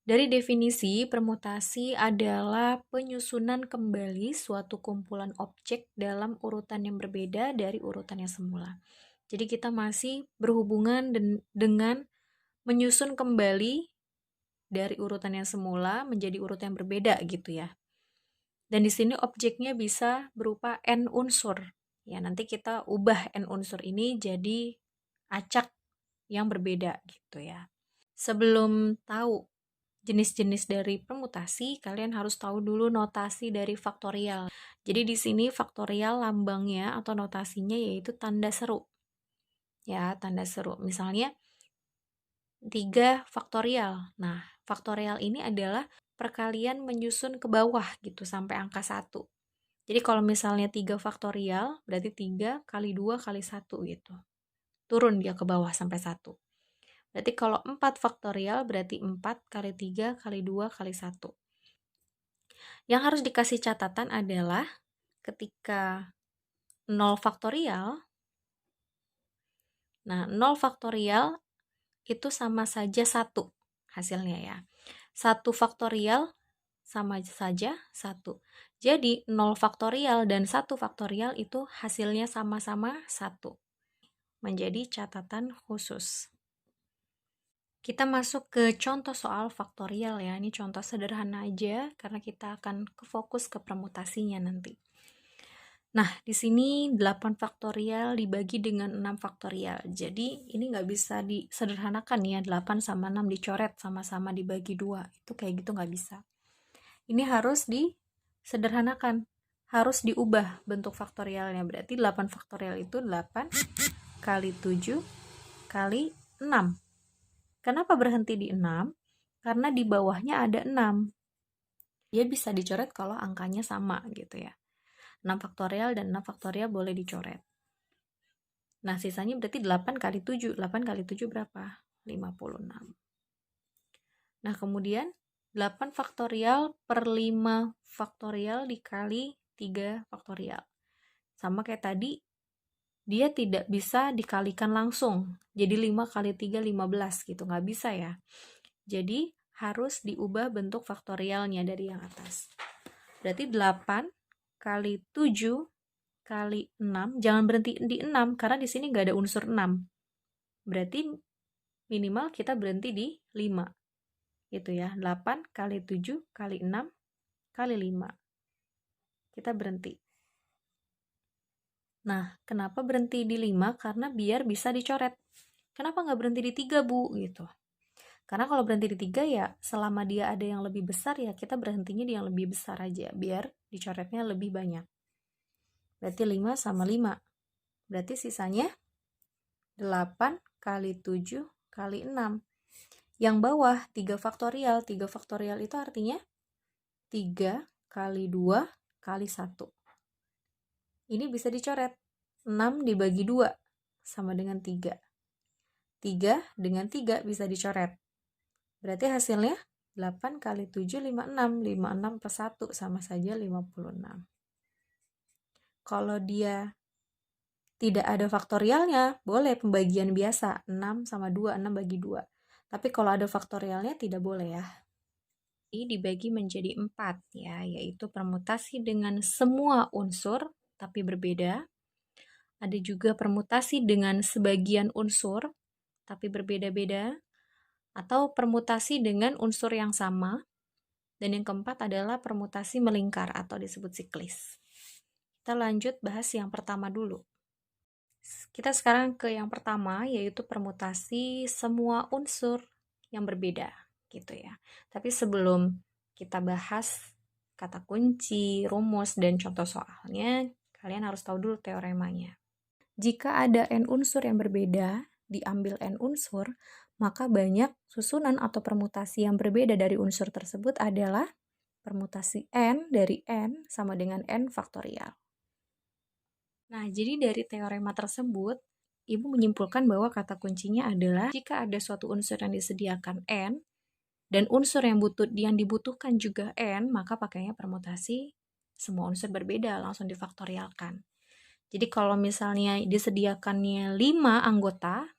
Dari definisi, permutasi adalah penyusunan kembali suatu kumpulan objek dalam urutan yang berbeda dari urutan yang semula. Jadi kita masih berhubungan dengan menyusun kembali dari urutan yang semula menjadi urutan yang berbeda gitu ya. Dan di sini objeknya bisa berupa n unsur. Ya, nanti kita ubah n unsur ini jadi acak yang berbeda gitu ya. Sebelum tahu jenis-jenis dari permutasi, kalian harus tahu dulu notasi dari faktorial. Jadi di sini faktorial lambangnya atau notasinya yaitu tanda seru. Ya, tanda seru. Misalnya 3 faktorial. Nah, faktorial ini adalah perkalian menyusun ke bawah gitu sampai angka 1. Jadi kalau misalnya 3 faktorial, berarti 3 kali 2 kali 1 gitu. Turun dia ke bawah sampai 1. Berarti kalau 4 faktorial berarti 4 kali 3 kali 2 kali 1. Yang harus dikasih catatan adalah ketika 0 faktorial, nah 0 faktorial itu sama saja 1 hasilnya ya. 1 faktorial sama saja 1. Jadi 0 faktorial dan 1 faktorial itu hasilnya sama-sama 1. Menjadi catatan khusus. Kita masuk ke contoh soal faktorial ya. Ini contoh sederhana aja karena kita akan fokus ke permutasinya nanti. Nah, di sini 8 faktorial dibagi dengan 6 faktorial. Jadi, ini nggak bisa disederhanakan ya. 8 sama 6 dicoret sama-sama dibagi 2. Itu kayak gitu nggak bisa. Ini harus disederhanakan. Harus diubah bentuk faktorialnya. Berarti 8 faktorial itu 8 kali 7 kali 6. Kenapa berhenti di 6? Karena di bawahnya ada 6. Dia bisa dicoret kalau angkanya sama gitu ya. 6 faktorial dan 6 faktorial boleh dicoret. Nah, sisanya berarti 8 kali 7. 8 kali 7 berapa? 56. Nah, kemudian 8 faktorial per 5 faktorial dikali 3 faktorial. Sama kayak tadi, dia tidak bisa dikalikan langsung. Jadi 5 kali 3, 15 gitu. Nggak bisa ya. Jadi, harus diubah bentuk faktorialnya dari yang atas. Berarti 8 kali 7 kali 6, jangan berhenti di 6 karena di sini nggak ada unsur 6. Berarti minimal kita berhenti di 5. Gitu ya. 8 kali 7 kali 6 kali 5. Kita berhenti. Nah, kenapa berhenti di 5? Karena biar bisa dicoret. Kenapa nggak berhenti di 3, Bu? Gitu. Karena kalau berhenti di 3 ya selama dia ada yang lebih besar ya kita berhentinya di yang lebih besar aja biar dicoretnya lebih banyak. Berarti 5 sama 5. Berarti sisanya 8 kali 7 kali 6. Yang bawah 3 faktorial. 3 faktorial itu artinya 3 kali 2 kali 1. Ini bisa dicoret. 6 dibagi 2 sama dengan 3. 3 dengan 3 bisa dicoret. Berarti hasilnya 8 kali 7, 56. 56 per 1 sama saja 56. Kalau dia tidak ada faktorialnya, boleh pembagian biasa. 6 sama 2, 6 bagi 2. Tapi kalau ada faktorialnya tidak boleh ya. Ini dibagi menjadi 4 ya, yaitu permutasi dengan semua unsur tapi berbeda. Ada juga permutasi dengan sebagian unsur tapi berbeda-beda. Atau permutasi dengan unsur yang sama. Dan yang keempat adalah permutasi melingkar atau disebut siklis. Kita lanjut bahas yang pertama dulu. Kita sekarang ke yang pertama, yaitu permutasi semua unsur yang berbeda, gitu ya. Tapi sebelum kita bahas kata kunci, rumus, dan contoh soalnya, kalian harus tahu dulu teoremanya. Jika ada n unsur yang berbeda, diambil n unsur, maka banyak susunan atau permutasi yang berbeda dari unsur tersebut adalah permutasi n dari n sama dengan n faktorial. Nah, jadi dari teorema tersebut, Ibu menyimpulkan bahwa kata kuncinya adalah jika ada suatu unsur yang disediakan n, dan unsur yang dibutuhkan juga n, maka pakainya permutasi semua unsur berbeda, langsung difaktorialkan. Jadi kalau misalnya disediakannya 5 anggota,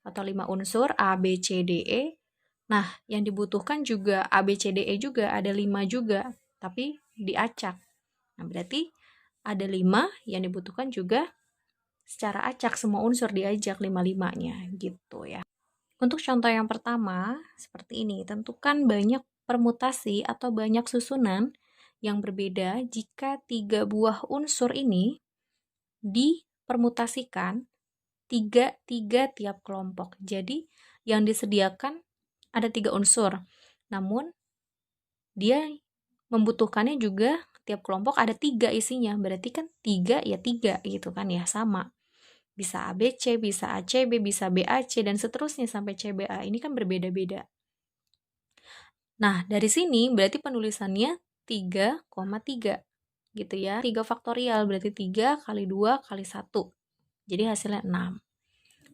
atau 5 unsur A, B, C, D, E, Nah, yang dibutuhkan juga A, B, C, D, E juga, ada 5 juga, tapi diacak. Nah, berarti ada 5 yang dibutuhkan juga secara acak, semua unsur diajak 5-5-nya, gitu ya. Untuk contoh yang pertama, seperti ini. Tentukan banyak permutasi atau banyak susunan yang berbeda jika 3 buah unsur ini dipermutasikan 3 tiap kelompok. Jadi, yang disediakan ada 3 unsur. Namun, dia membutuhkannya juga tiap kelompok ada 3 isinya. Berarti kan 3 ya 3 gitu kan ya, sama. Bisa ABC, bisa ACB, bisa BAC, dan seterusnya sampai CBA. Ini kan berbeda-beda. Nah, dari sini berarti penulisannya 3,3 gitu ya. 3 faktorial berarti 3 kali 2 kali 1. Jadi hasilnya 6.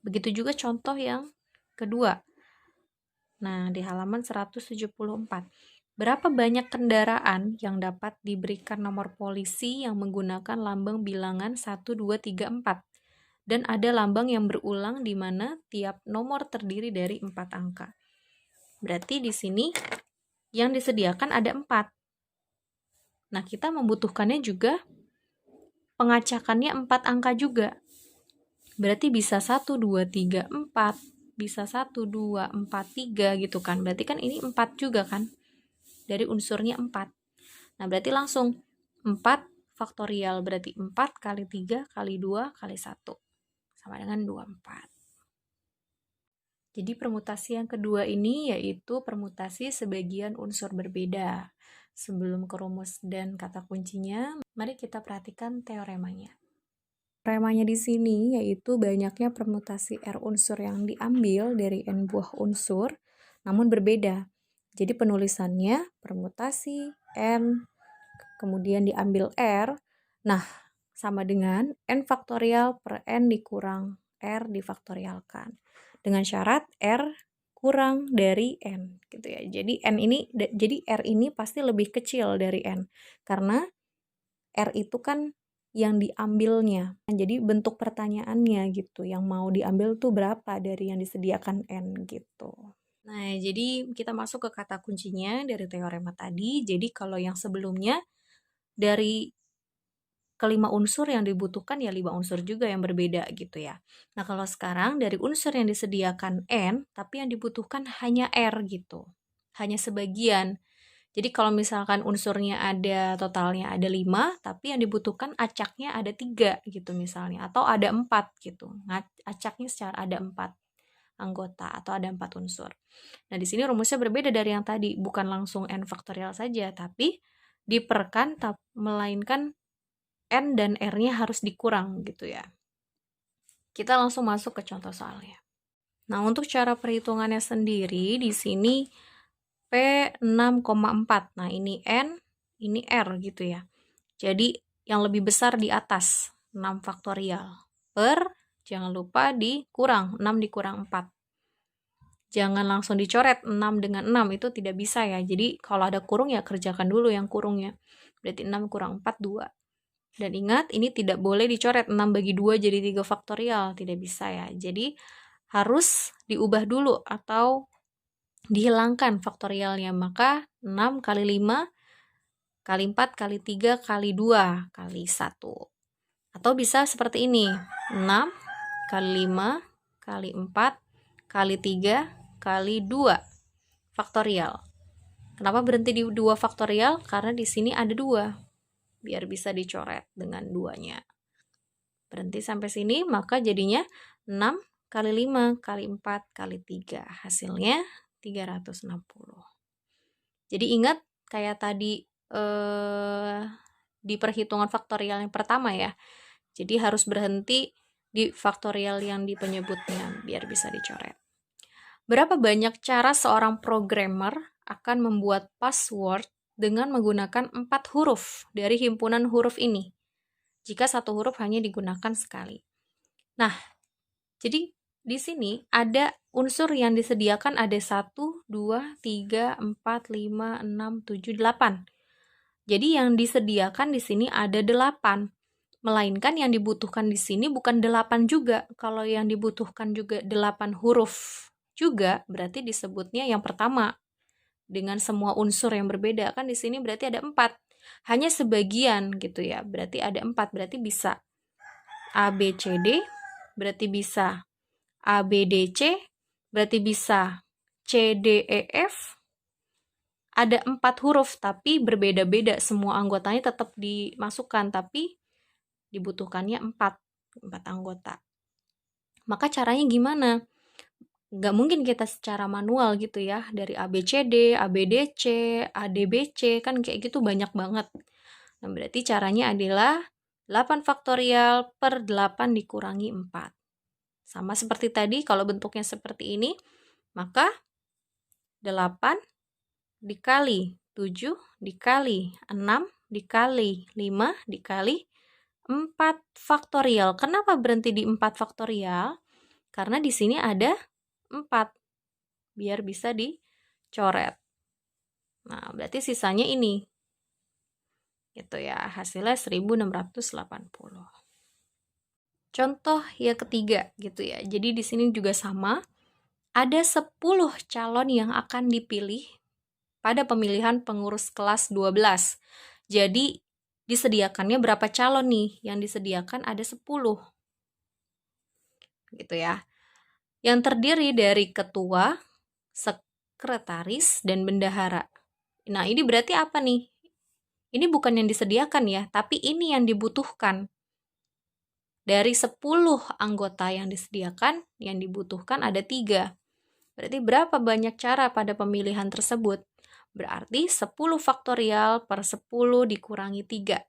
Begitu juga contoh yang kedua. Nah, di halaman 174. Berapa banyak kendaraan yang dapat diberikan nomor polisi yang menggunakan lambang bilangan 1, 2, 3, 4? Dan ada lambang yang berulang di mana tiap nomor terdiri dari 4 angka. Berarti di sini yang disediakan ada 4. Nah, kita membutuhkannya juga pengacakannya 4 angka juga. Berarti bisa 1, 2, 3, 4. Bisa 1, 2, 4, 3 gitu kan. Berarti kan ini 4 juga kan. Dari unsurnya 4. Nah, berarti langsung 4 faktorial. Berarti 4 kali 3 kali 2 kali 1. Sama dengan 24. Jadi permutasi yang kedua ini yaitu permutasi sebagian unsur berbeda. Sebelum ke rumus dan kata kuncinya, mari kita perhatikan teoremanya. Teoremanya di sini yaitu banyaknya permutasi R unsur yang diambil dari N buah unsur, namun berbeda. Jadi penulisannya permutasi N, kemudian diambil R, nah sama dengan N faktorial per N dikurang R difaktorialkan. Dengan syarat R kurang dari N gitu ya. Jadi R ini pasti lebih kecil dari N karena R itu kan yang diambilnya. Jadi bentuk pertanyaannya gitu, yang mau diambil tuh berapa dari yang disediakan N gitu. Nah, jadi kita masuk ke kata kuncinya dari teorema tadi. Jadi kalau yang sebelumnya dari kelima unsur yang dibutuhkan ya 5 unsur juga yang berbeda gitu ya. Nah, kalau sekarang dari unsur yang disediakan N, tapi yang dibutuhkan hanya R gitu. Hanya sebagian. Jadi kalau misalkan unsurnya ada totalnya ada 5, tapi yang dibutuhkan acaknya ada 3 gitu misalnya. Atau ada 4 gitu. Acaknya secara ada 4 anggota atau ada 4 unsur. Nah, di sini rumusnya berbeda dari yang tadi. Bukan langsung N faktorial saja, tapi diperkan melainkan N dan R-nya harus dikurang gitu ya. Kita langsung masuk ke contoh soalnya. Nah, untuk cara perhitungannya sendiri di sini P 6,4. Nah, ini N, ini R gitu ya. Jadi yang lebih besar di atas 6 faktorial per, jangan lupa dikurang, 6 dikurang 4. Jangan langsung dicoret 6 dengan 6, itu tidak bisa ya. Jadi kalau ada kurung ya kerjakan dulu yang kurungnya. Berarti 6 kurang 4, 2. Dan ingat, ini tidak boleh dicoret 6 bagi 2 jadi 3 faktorial, tidak bisa ya. Jadi harus diubah dulu atau dihilangkan faktorialnya. Maka 6 kali 5 kali 4 kali 3 kali 2 kali 1. Atau bisa seperti ini, 6 kali 5 kali 4 kali 3 kali 2 faktorial. Kenapa berhenti di 2 faktorial? Karena di sini ada 2. Biar bisa dicoret dengan 2-nya. Berhenti sampai sini, maka jadinya 6 kali 5 kali 4 kali 3. Hasilnya 360. Jadi ingat kayak tadi di perhitungan faktorial yang pertama ya. Jadi harus berhenti di faktorial yang di penyebutnya biar bisa dicoret. Berapa banyak cara seorang programmer akan membuat password dengan menggunakan 4 huruf dari himpunan huruf ini, jika satu huruf hanya digunakan sekali. Nah, jadi di sini ada unsur yang disediakan ada 1, 2, 3, 4, 5, 6, 7, 8. Jadi yang disediakan di sini ada 8. Melainkan yang dibutuhkan di sini bukan 8 juga. Kalau yang dibutuhkan juga 8 huruf. juga berarti disebutnya yang pertama. Dengan semua unsur yang berbeda, kan di sini berarti ada 4. Hanya sebagian gitu ya, berarti ada 4, berarti bisa A, B, C, D, berarti bisa A, B, D, C, berarti bisa C, D, E, F. Ada 4 huruf, tapi berbeda-beda, semua anggotanya tetap dimasukkan, tapi dibutuhkannya 4 anggota. Maka caranya gimana? Nggak mungkin kita secara manual gitu ya, dari ABCD, ABDC, ADBC, kan kayak gitu banyak banget. Nah, berarti caranya adalah 8 faktorial per 8 dikurangi 4. Sama seperti tadi, kalau bentuknya seperti ini, maka 8 dikali 7 dikali 6 dikali 5 dikali 4 faktorial. Kenapa berhenti di 4 faktorial? Karena di sini ada 4, biar bisa dicoret. Nah, berarti sisanya ini. Gitu ya, hasilnya 1680. Contoh yang ketiga gitu ya. Jadi di sini juga sama. Ada 10 calon yang akan dipilih pada pemilihan pengurus kelas 12. Jadi disediakannya berapa calon nih? Yang disediakan ada 10. Gitu ya. Yang terdiri dari ketua, sekretaris, dan bendahara. Nah, ini berarti apa nih? Ini bukan yang disediakan ya, tapi ini yang dibutuhkan. Dari 10 anggota yang disediakan, yang dibutuhkan ada 3. Berarti berapa banyak cara pada pemilihan tersebut? Berarti 10 faktorial per 10 dikurangi 3.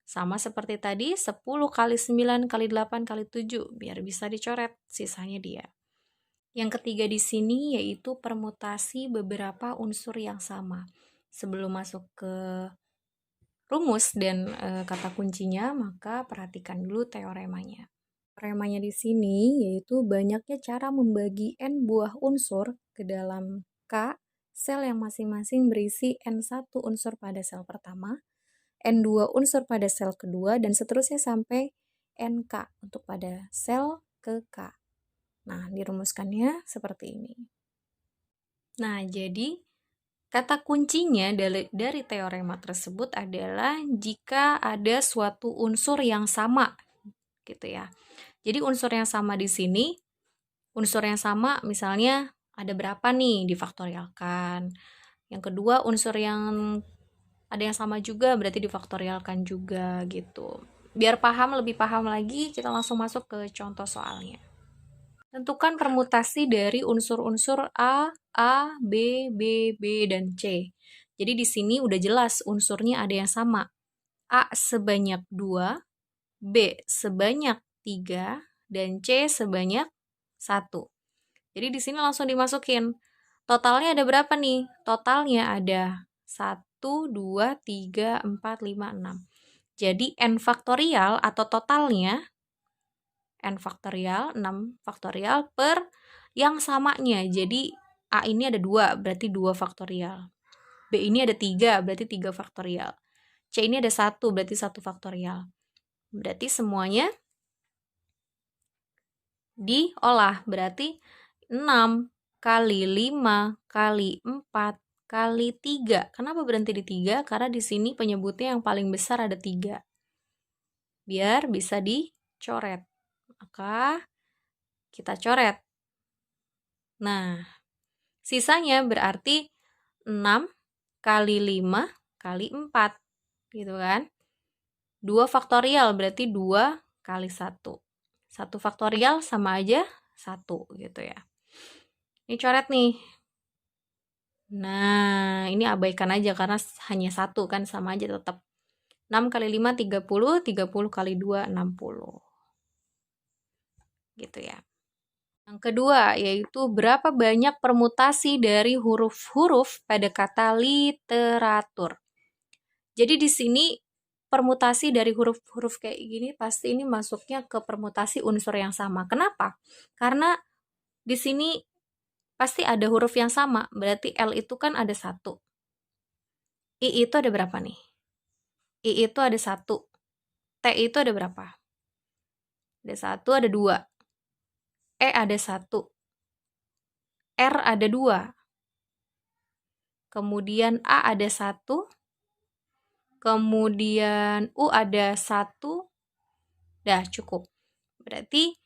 Sama seperti tadi, 10 kali 9 kali 8 kali 7, biar bisa dicoret, sisanya dia. Yang ketiga di sini yaitu permutasi beberapa unsur yang sama. Sebelum masuk ke rumus dan kata kuncinya, maka perhatikan dulu teoremanya. Teoremanya di sini yaitu banyaknya cara membagi n buah unsur ke dalam K, sel yang masing-masing berisi n1 unsur pada sel pertama, n2 unsur pada sel kedua, dan seterusnya sampai nk untuk pada sel ke K. Nah, dirumuskannya seperti ini. Nah, jadi kata kuncinya dari teorema tersebut adalah jika ada suatu unsur yang sama, gitu ya. Jadi unsur yang sama di sini, unsur yang sama misalnya ada berapa nih difaktorialkan. Yang kedua unsur yang ada yang sama juga berarti difaktorialkan juga gitu. Biar lebih paham lagi, kita langsung masuk ke contoh soalnya. Tentukan permutasi dari unsur-unsur A, B, B, dan C. Jadi di sini udah jelas unsurnya ada yang sama. A sebanyak 2, B sebanyak 3, dan C sebanyak 1. Jadi di sini langsung dimasukin. Totalnya ada berapa nih? Totalnya ada 1, 2, 3, 4, 5, 6. Jadi n faktorial atau totalnya n faktorial, 6 faktorial per yang samanya. Jadi A ini ada 2, berarti 2 faktorial. B ini ada 3, berarti 3 faktorial. C ini ada 1, berarti 1 faktorial. Berarti semuanya diolah. Berarti 6 kali 5 kali 4 kali 3. Kenapa berhenti di 3? Karena di sini penyebutnya yang paling besar ada 3. Biar bisa dicoret. Maka kita coret. Nah, sisanya berarti 6 kali 5 kali 4. Gitu kan? 2 faktorial berarti 2 kali 1. 1 faktorial sama aja 1 gitu ya. Ini coret nih. Nah, ini abaikan aja karena hanya 1 kan, sama aja tetap. 6 kali 5, 30. 30 kali 2, 60. Gitu ya. Yang kedua, yaitu berapa banyak permutasi dari huruf-huruf pada kata literatur. Jadi di sini permutasi dari huruf-huruf kayak gini pasti ini masuknya ke permutasi unsur yang sama. Kenapa? Karena di sini pasti ada huruf yang sama, berarti L itu kan ada 1. I itu ada berapa nih? I itu ada 1. T itu ada berapa? Ada 1, ada 2. E ada 1. R ada 2. Kemudian A ada 1. Kemudian U ada 1. Dah, cukup. Berarti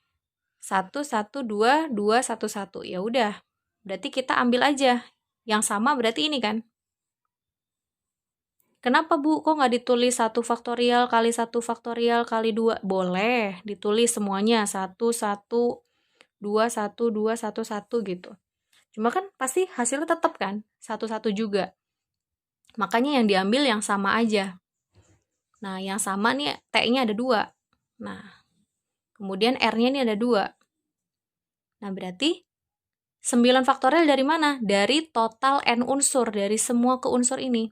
1, 1, 2, 2, 1, 1. Ya udah. Berarti kita ambil aja. Yang sama berarti ini kan. Kenapa, Bu? Kok nggak ditulis 1 faktorial kali 1 faktorial kali 2? Boleh, ditulis semuanya. 1, 1, 2, 1, 2, 1, 1 gitu. Cuma kan pasti hasilnya tetap kan? 1, 1 juga. Makanya yang diambil yang sama aja. Nah, yang sama nih T-nya ada 2. Nah, kemudian R-nya ini ada 2. Nah, berarti 9 faktorial dari mana? Dari total N unsur, dari semua keunsur ini.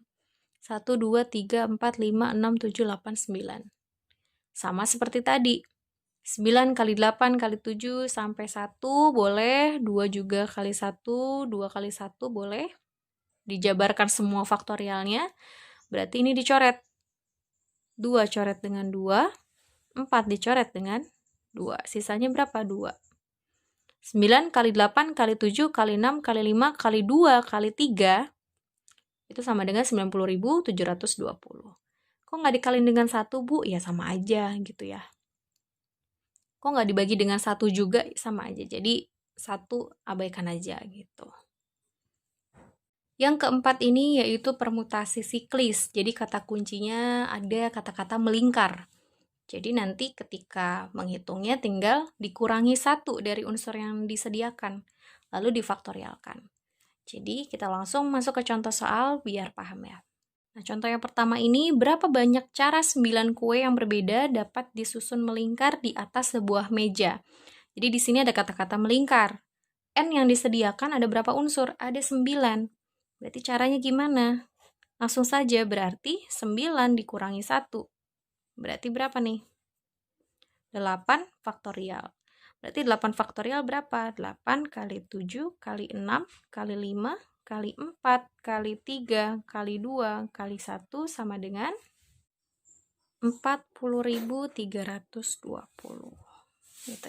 1, 2, 3, 4, 5, 6, 7, 8, 9. Sama seperti tadi. 9 kali 8 kali 7 sampai 1 boleh. 2 juga kali 1, 2 kali 1 boleh. Dijabarkan semua faktorialnya. Berarti ini dicoret. 2 coret dengan 2. 4 dicoret dengan 2. Sisanya berapa? 2. 9 kali 8 kali 7 kali 6 kali 5 kali 2 kali 3 itu sama dengan 90.720. Kok nggak dikaliin dengan 1, Bu? Ya sama aja gitu ya. Kok nggak dibagi dengan 1 juga? Sama aja. Jadi 1 abaikan aja gitu. Yang keempat ini yaitu permutasi siklis. Jadi kata kuncinya ada kata-kata melingkar. Jadi nanti ketika menghitungnya tinggal dikurangi 1 dari unsur yang disediakan, lalu difaktorialkan. Jadi kita langsung masuk ke contoh soal biar paham ya. Nah, contoh yang pertama ini, berapa banyak cara 9 kue yang berbeda dapat disusun melingkar di atas sebuah meja. Jadi di sini ada kata-kata melingkar. N yang disediakan ada berapa unsur? Ada 9. Berarti caranya gimana? Langsung saja, berarti 9 dikurangi 1. Berarti berapa nih? 8 faktorial. Berarti 8 faktorial berapa? 8 kali 7 kali 6 kali 5 kali 4 kali 3 kali 2 kali 1 sama dengan 40.320. Gitu ya.